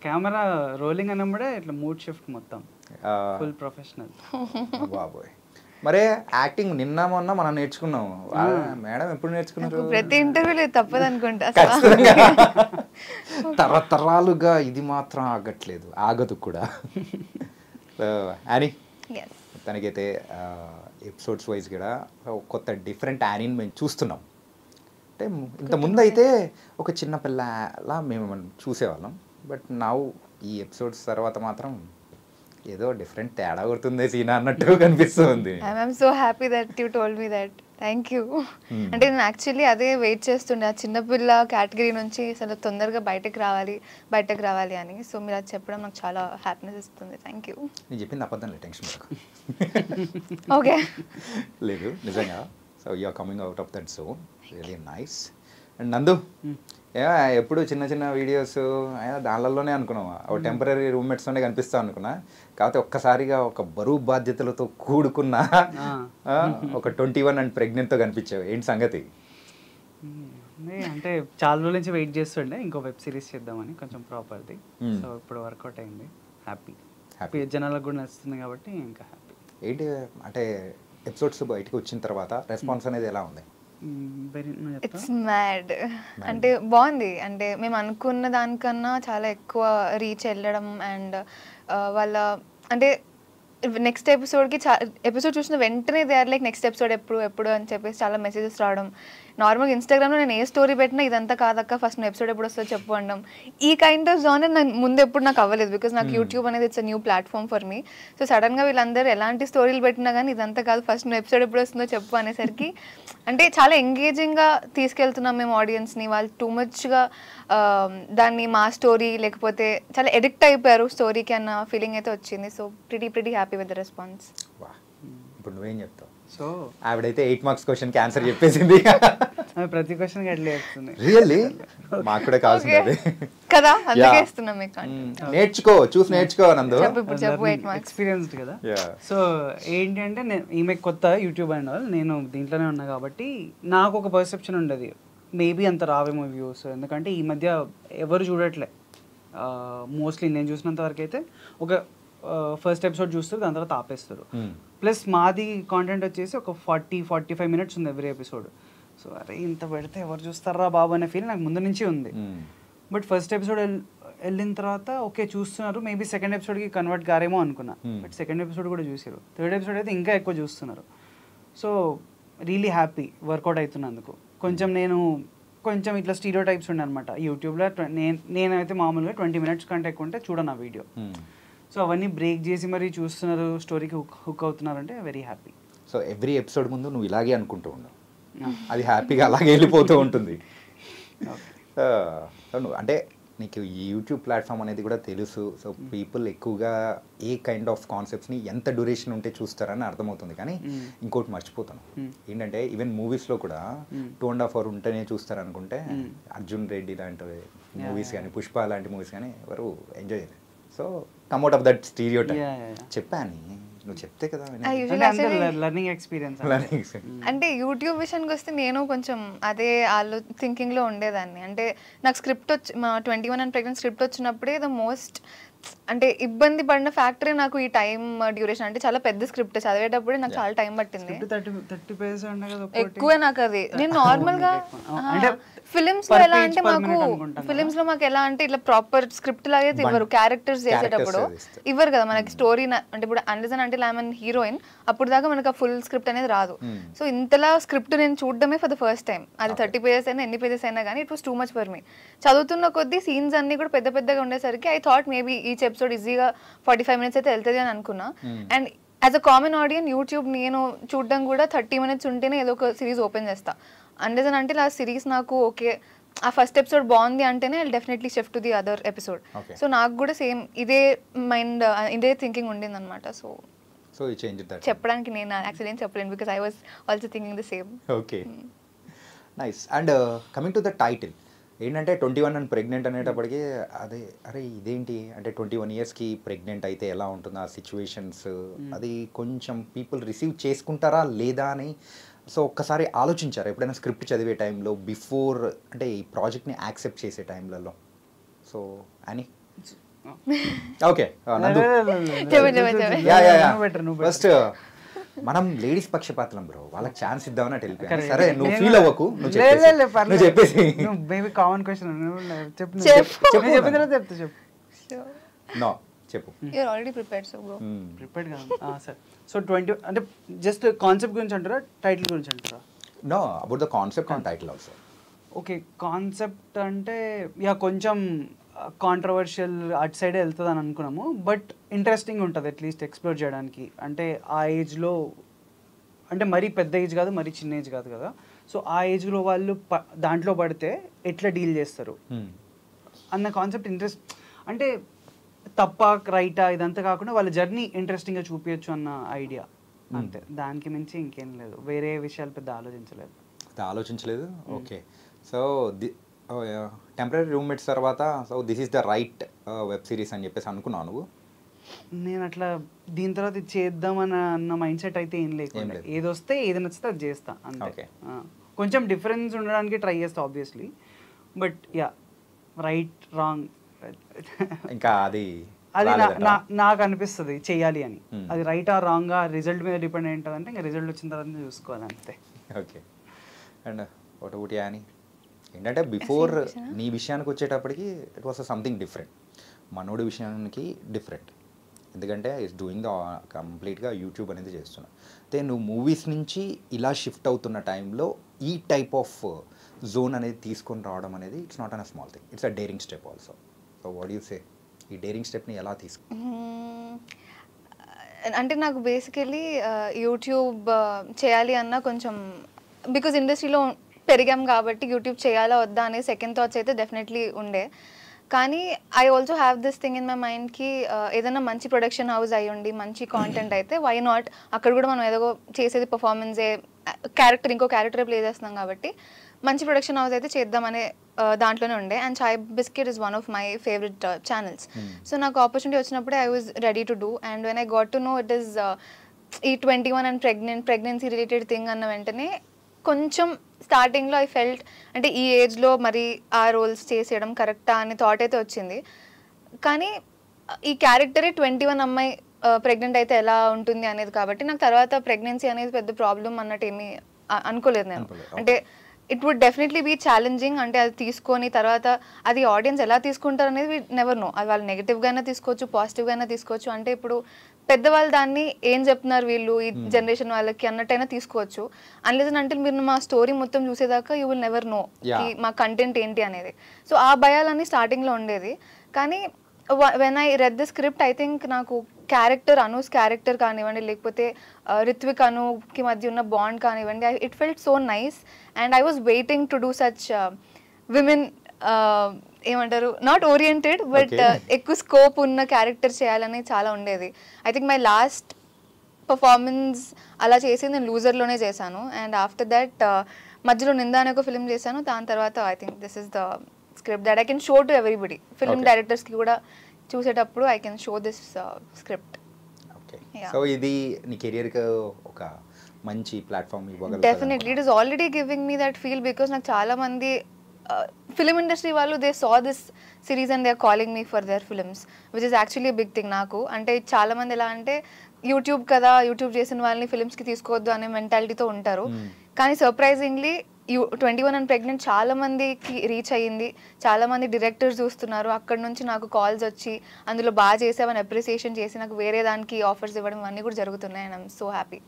Camera rolling అన్నప్పుడే ఇట్లా mood shift మొత్తం ఫుల్ ప్రొఫెషనల్. బాబోయ్. మరే యాక్టింగ్ నిన్న మొన్న మనం నేర్చుకున్నాం. మేడం ఎప్పుడు నేర్చుకున్నారు? ప్రతి ఇంటర్వ్యూలో తప్పదు అనుకుంటా. తరతరాలుగా ఇది మాత్రం ఆగట్లేదు, ఆగదు కూడా. యానీ తనకైతే ఎపిసోడ్స్ వైజ్ కూడా కొత్త డిఫరెంట్ యానీని మేము చూస్తున్నాం. అంటే ఇంత ముందు అయితే ఒక చిన్న పిల్లలా మేము చూసేవాళ్ళం. బట్ నౌ ఈ ఎపిసోడ్స్ తర్వాత మాత్రం ఏదో డిఫరెంట్ తేడా కొడుతుంది సీనా అన్నట్టు కనిపిస్తుంది. I'm so happy that you told me that. Thank you. అంటే నేను యాక్చువల్లీ అదే వెయిట్ చేస్తుండే, ఆ చిన్నపిల్ల కేటగిరీ నుంచి అసలు తొందరగా బయటకు రావాలి అని. సో మీరు అది చెప్పడం నాకు చాలా హ్యాపీనెస్ ఇస్తుంది. Thank you. నేను చెప్పింది అబద్ధం లేదు, టెన్షన్ పడకు. ఓకే లేదు నిజంగా. So you are coming out of that zone, really nice. And Nandu ఎప్పుడు చిన్న చిన్న వీడియోస్ దానిలోనే అనుకున్నాం, ఒక టెంపరీ రూమ్మేట్స్తోనే కనిపిస్తాం అనుకున్నా. కాకపోతే ఒక్కసారిగా ఒక బరువు బాధ్యతలతో కూడుకున్న ఒక 21 అండ్ ప్రెగ్నెంట్తో కనిపించావు. ఏంటి సంగతి? అంటే చాలా రోజుల నుంచి వెయిట్ చేస్తుండే ఇంకో వెబ్ సిరీస్ చేద్దామని, కొంచెం ప్రాపర్ది. సో ఇప్పుడు వర్కౌట్ అయింది. హ్యాపీ జనాలకు కూడా నచ్చుతుంది కాబట్టి ఇంకా హ్యాపీ. ఏంటి అంటే ఎపిసోడ్స్ బయటకు వచ్చిన తర్వాత రెస్పాన్స్ అనేది ఎలా ఉంది? It's mad. అంటే బాగుంది. అంటే మేము అనుకున్న దానికన్నా చాలా ఎక్కువ రీచ్ వెళ్ళడం. అండ్ వాళ్ళ అంటే నెక్స్ట్ ఎపిసోడ్కి ఎపిసోడ్ చూసిన వెంటనే they are like next episode ఎప్పుడు అని చెప్పేసి చాలా మెసేజెస్ రావడం. నార్మల్గా ఇన్స్టాగ్రామ్లో నేను ఏ స్టోరీ పెట్టినా ఇదంతా కాదక్క ఫస్ట్ నువ్వు ఎపిసోడ్ ఎప్పుడు వస్తుందో చెప్పు అనడం. ఈ కైండ్ ఆఫ్ జానర్ నాకు ముందు ఎప్పుడు నాకు అవ్వలేదు, బికాస్ నాకు యూట్యూబ్ అనేది it's a new platform for me. So సడన్గా వీళ్ళందరూ ఎలాంటి స్టోరీలు పెట్టినా కానీ ఇదంతా కాదు ఫస్ట్ నువ్వు ఎపిసోడ్ ఎప్పుడు వస్తుందో చెప్పు అనేసరికి అంటే చాలా ఎంగేజింగ్గా తీసుకెళ్తున్నాం మేము ఆడియన్స్ని. వాళ్ళు టూ మచ్గా దాన్ని మా స్టోరీ లేకపోతే చాలా ఎడిక్ట్ అయిపోయారు స్టోరీకి అన్న ఫీలింగ్ అయితే వచ్చింది. So pretty happy with the response. ఇప్పుడు నువ్వేం చెప్తావు? సో ఆవిడైతే 8 మార్క్స్ క్వశ్చన్కి ఆన్సర్ చెప్పేసింది. ప్రతి క్వశ్చన్కి అట్లా చెప్తుంది. రియల్లీ మాకు కూడా కావాల్సింది కదా, అందుకే ఇస్తున్నాం మీకు. నేర్చుకో, చూసి నేర్చుకో నందు. ఎక్స్పీరియన్స్డ్ కదా. సో ఏంటి అంటే ఈమె కొత్త యూట్యూబ్ అండ్ ఆల్, నేను దీంట్లోనే ఉన్నా కాబట్టి నాకు ఒక పర్సెప్షన్ ఉండదు మేబీ అంత రావేమో వ్యూస్, ఎందుకంటే ఈ మధ్య ఎవరు చూడట్లే. మోస్ట్లీ నేను చూసినంత వరకు అయితే ఒక ఫస్ట్ ఎపిసోడ్ చూస్తారు, దాని తర్వాత ఆపేస్తారు. ప్లస్ మాది కాంటెంట్ వచ్చేసి ఒక 40-45 మినిట్స్ ఉంది ఎవ్రీ ఎపిసోడ్. సో అరే ఇంత పెడితే ఎవరు చూస్తారా బాబు అనే ఫీల్ నాకు ముందు నుంచి ఉంది. బట్ ఫస్ట్ ఎపిసోడ్ వెళ్ళిన తర్వాత ఓకే చూస్తున్నారు, మేబీ సెకండ్ ఎపిసోడ్కి కన్వర్ట్ కారేమో అనుకున్నా. బట్ సెకండ్ ఎపిసోడ్ కూడా చూసారు, థర్డ్ ఎపిసోడ్ అయితే ఇంకా ఎక్కువ చూస్తున్నారు. సో రియలీ హ్యాపీ వర్కౌట్ అవుతున్నందుకు. కొంచెం ఇట్లా స్టీరియో టైప్స్ ఉండే అనమాట యూట్యూబ్లో. నేనైతే మామూలుగా 20 మినిట్స్ కంటే ఎక్కువ ఉంటే చూడను ఆ వీడియో. సో అవన్నీ బ్రేక్ చేసి మరీ చూస్తున్నారు, స్టోరీకి హుక్ అవుతున్నారు అంటే very happy. So every episode ముందు నువ్వు ఇలాగే అనుకుంటూ ఉన్నావు, అది హ్యాపీగా అలాగే వెళ్ళిపోతూ ఉంటుంది. అంటే నీకు ఈ యూట్యూబ్ ప్లాట్ఫామ్ అనేది కూడా తెలుసు. సో పీపుల్ ఎక్కువగా ఏ కైండ్ ఆఫ్ కాన్సెప్ట్స్ని ఎంత డ్యూరేషన్ ఉంటే చూస్తారని అర్థమవుతుంది. కానీ ఇంకోటి మర్చిపోతాను ఏంటంటే ఈవెన్ మూవీస్లో కూడా 2.5 hours ఉంటేనే చూస్తారనుకుంటే అర్జున్ రెడ్డి లాంటి మూవీస్ కానీ పుష్ప లాంటి మూవీస్ కానీ ఎవరు ఎంజాయ్ చేయలేదు. So come out of that stereotype చెప్పాను, నువ్వు చెప్తే కదా లెర్నింగ్ ఎక్స్పీరియన్స్. అంటే యూట్యూబ్ విషయానికి వస్తే నేను కొంచెం అదే థింకింగ్లో ఉండేదాన్ని. అంటే నాకు స్క్రిప్ట్ మా 21 అండ్ ప్రెగ్నెంట్ స్క్రిప్ట్ వచ్చినప్పుడే ద మోస్ట్ అంటే ఇబ్బంది పడిన ఫ్యాక్టరీ నాకు ఈ టైం డ్యూరేషన్. అంటే చాలా పెద్ద స్క్రిప్ట్ చదివేటప్పుడే నాకు చాలా టైం పట్టింది, ఎక్కువ నాకు అది. నేను నార్మల్గా ఫిలిమ్స్ లో ఎలా అంటే ఫిలిమ్స్ లో మాకు ఎలా అంటే ఇట్లా ప్రాపర్ స్క్రిప్ట్ లాగే ఇవ్వరు, క్యారెక్టర్స్ చేసేటప్పుడు ఇవ్వరు కదా మనకి స్టోరీ. అంటే ఇప్పుడు అండర్సన్ అంటే ఐఎమ్ హీరోయిన్, అప్పుడు దాకా మనకు ఆ ఫుల్ స్క్రిప్ట్ అనేది రాదు. సో ఇంతలా స్క్రిప్ట్ నేను చూడడమే ఫర్ ద ఫస్ట్ టైం. అది 30 pages అయినా ఎన్ని పేజెస్ అయినా కానీ it was too much for me. చదువుతున్న కొద్దీ సీన్స్ అన్ని కూడా పెద్ద పెద్దగా ఉండేసరికి I thought maybe each episode ఈజీగా 45 minutes అయితే వెళ్తుంది అని అనుకున్నా. And as a common audience YouTube నేను చూడడం కూడా 30 minutes ఉంటేనే ఏదో ఒక సిరీస్ ఓపెన్ చేస్తా. అండర్సన్ అంటే ఆ సిరీస్ నాకు ఓకే ఆ ఫస్ట్ ఎపిసోడ్ బాగుంది అంటేనే I definitely shift to the other episode. So నాకు కూడా సేమ్ ఇదే మైండ్ ఇదే థింకింగ్ ఉండింది అనమాట. సో చెప్పడానికి నేను యాక్చువల్లీ ఏం చెప్పలేను because I was also thinking the same. Okay nice. And coming to the title ఏంటంటే 21 అండ్ ప్రెగ్నెంట్ అనేటప్పటికీ అరే ఇదేంటి అంటే 21 yearsకి ప్రెగ్నెంట్ అయితే ఎలా ఉంటుంది ఆ సిచ్యువేషన్స్, అది కొంచెం పీపుల్ రిసీవ్ చేసుకుంటారా లేదా అని. సో ఒక్కసారి ఆలోచించారు ఎప్పుడైనా స్క్రిప్ట్ చదివే టైంలో బిఫోర్ అంటే ఈ ప్రాజెక్ట్ని యాక్సెప్ట్ చేసే టైంలలో? సో అని ఓకే ఫస్ట్ మనం లేడీస్ పక్షపాతం బ్రో, వాళ్ళకి ఛాన్స్ ఇద్దామని అటు వెళ్ళిపోయాను. సరే నువ్వు ఫీల్ అవ్వకు, నువ్వు చెప్పేసి మేబీ కామన్ క్వశ్చన్ చెప్పు చెప్తా చెప్పు. నో చెప్పు. You're already prepared, so go. Prepared కదా సరే. సో 20 అంటే జస్ట్ కాన్సెప్ట్ గురించి అంటారా టైటిల్ గురించి అంటారా? Know about the concept and title also. Okay concept అంటే కొంచెం కాంట్రవర్షియల్ అటు సైడే వెళ్తుంది అని అనుకున్నాము, బట్ ఇంట్రెస్టింగ్ ఉంటుంది అట్లీస్ట్ ఎక్స్ప్లోర్ చేయడానికి. అంటే ఆ ఏజ్లో అంటే మరీ పెద్ద ఏజ్ కాదు మరీ చిన్న ఏజ్ కాదు కదా, సో ఆ ఏజ్లో వాళ్ళు దాంట్లో పడితే ఎట్లా డీల్ చేస్తారు అన్న కాన్సెప్ట్ ఇంట్రెస్ట్. అంటే తప్ప రైటా ఇదంతా కాకుండా వాళ్ళ జర్నీ ఇంట్రెస్టింగ్గా చూపించచ్చు అన్న ఐడియా అంతే, దానికి మించి ఇంకేం లేదు. వేరే విషయాలు పెద్ద ఆలోచించలేదు. ఓకే సో టెంపరీ రూమ్మేట్స్ తర్వాత so this is the right web series అని చెప్పేసి అనుకున్నాను నువ్వు? నేను అట్లా దీని తర్వాత ఇది చేద్దామని అన్న మైండ్ సెట్ అయితే ఏం లేకుండా ఏది వస్తే ఏది నచ్చితే అది చేస్తా అంతే. కొంచెం డిఫరెన్స్ ఉండడానికి ట్రై చేస్తా ఆబ్వియస్లీ, బట్ రైట్ రాంగ్ ఇంకా అది నాకు అనిపిస్తుంది చెయ్యాలి అని. అది రైట్ ఆర్ రాంగ్ రిజల్ట్ మీద డిపెండ్ అయి ఉంటుంది అంటే ఇంకా రిజల్ట్ వచ్చిన తర్వాత చూసుకోవాలి అంతే. ఓకే అండ్ ఒకటి అని ఏంటంటే బిఫోర్ నీ విషయానికి వచ్చేటప్పటికి ఇట్ వాస్ సంథింగ్ డిఫరెంట్, మనోడి విషయానికి డిఫరెంట్. ఎందుకంటే ఇట్స్ డూయింగ్ ద కంప్లీట్గా యూట్యూబ్ అనేది చేస్తున్నా. అయితే నువ్వు మూవీస్ నుంచి ఇలా షిఫ్ట్ అవుతున్న టైంలో ఈ టైప్ ఆఫ్ జోన్ అనేది తీసుకొని రావడం అనేది it's not an a small thing, it's a daring step also. So what you say, ఈ డేరింగ్ స్టెప్ని ఎలా తీసుకు? అంటే నాకు బేసికలీ యూట్యూబ్ చేయాలి అన్న కొంచెం బికాజ్ ఇండస్ట్రీలో పెరిగాం కాబట్టి యూట్యూబ్ చేయాలా వద్దా అనే సెకండ్ థాట్స్ అయితే డెఫినెట్లీ ఉండే. కానీ I also have this thing in my మైండ్కి ఏదైనా మంచి ప్రొడక్షన్ హౌస్ అయ్యి ఉండి మంచి కాంటెంట్ అయితే వై నాట్, అక్కడ కూడా మనం ఏదో చేసేది పర్ఫార్మెన్సే, ఇంకో క్యారెక్టరే ప్లే చేస్తున్నాం కాబట్టి మంచి ప్రొడక్షన్ హౌస్ అయితే చేద్దామనే దాంట్లోనే ఉండే. And chai biscuit is one of my favourite channels. So నాకు ఆపర్చునిటీ వచ్చినప్పుడే I was ready to do. And when I got to know it is ఈ 21 అండ్ ప్రెగ్నెన్సీ రిలేటెడ్ థింగ్ అన్న వెంటనే కొంచెం స్టార్టింగ్లో ఐ ఫెల్ట్ అంటే ఈ ఏజ్లో మరి ఆ రోల్స్ చేసేయడం కరెక్టా అనే థాట్ అయితే వచ్చింది. కానీ ఈ క్యారెక్టరే 21 అమ్మాయి ప్రెగ్నెంట్ అయితే ఎలా ఉంటుంది అనేది కాబట్టి నాకు తర్వాత ప్రెగ్నెన్సీ అనేది పెద్ద ప్రాబ్లం అన్నట్టు ఏమీ అనుకోలేదు నేను. అంటే it would definitely be challenging. అంటే అది తీసుకొని తర్వాత అది ఆడియన్స్ ఎలా తీసుకుంటారు అనేది వి నెవర్ నో. అది వాళ్ళు నెగిటివ్గా అయినా తీసుకోవచ్చు, పాజిటివ్గా అయినా తీసుకోవచ్చు. అంటే ఇప్పుడు పెద్దవాళ్ళు దాన్ని ఏం చెప్తున్నారు వీళ్ళు ఈ జనరేషన్ వాళ్ళకి అన్నట్టయినా తీసుకోవచ్చు. అన్లెస్ అంటే మీరు మా స్టోరీ మొత్తం చూసేదాకా యూ విల్ నెవర్ నో మా కంటెంట్ ఏంటి అనేది. సో ఆ భయాలన్నీ స్టార్టింగ్లో ఉండేది. కానీ when I read the script I think నాకు అనూస్ క్యారెక్టర్ కానివ్వండి, లేకపోతే రిత్విక్ అనుకి మధ్య ఉన్న బాండ్ కానివ్వండి, it felt so nice. And I was waiting to do such women ఏమంటారు నాట్ ఓరియంటెడ్ బట్ ఎక్కువ స్కోప్ ఉన్న క్యారెక్టర్ చేయాలని చాలా ఉండేది. I think my last performance అలా చేసి నేను లూజర్లోనే చేశాను. అండ్ ఆఫ్టర్ దట్ మధ్యలో నిందా అనే ఒక ఫిల్మ్ చేశాను. దాని తర్వాత I think this is the script that I can show to everybody. Film డైరెక్టర్స్కి కూడా చూసేటప్పుడు I can show this script. Okay so ఇది నీ కెరియర్కి ఒక మంచి ప్లాట్ఫామ్ ఇవ్వగలదు. Definitely it is already giving me that feel because నాకు చాలా మంది ఫిలిం ఇండస్ట్రీ వాళ్ళు they saw this series and they are calling me for their films which is actually big thing నాకు. అంటే చాలా మంది ఎలా అంటే యూట్యూబ్ కదా, యూట్యూబ్ చేసిన వాళ్ళని ఫిల్మ్స్కి తీసుకోవద్దు అనే మెంటాలిటీతో ఉంటారు. కానీ సర్ప్రైజింగ్లీ 21 అండ్ ప్రెగ్నెంట్ చాలా మందికి రీచ్ అయ్యింది. చాలా మంది డైరెక్టర్స్ చూస్తున్నారు. అక్కడ నుంచి నాకు కాల్స్ వచ్చి అందులో బాగా చేసావని అప్రిసియేషన్ చేసి నాకు వేరే దానికి ఆఫర్స్ ఇవ్వడం అన్నీ కూడా జరుగుతున్నాయి. And I'm so happy.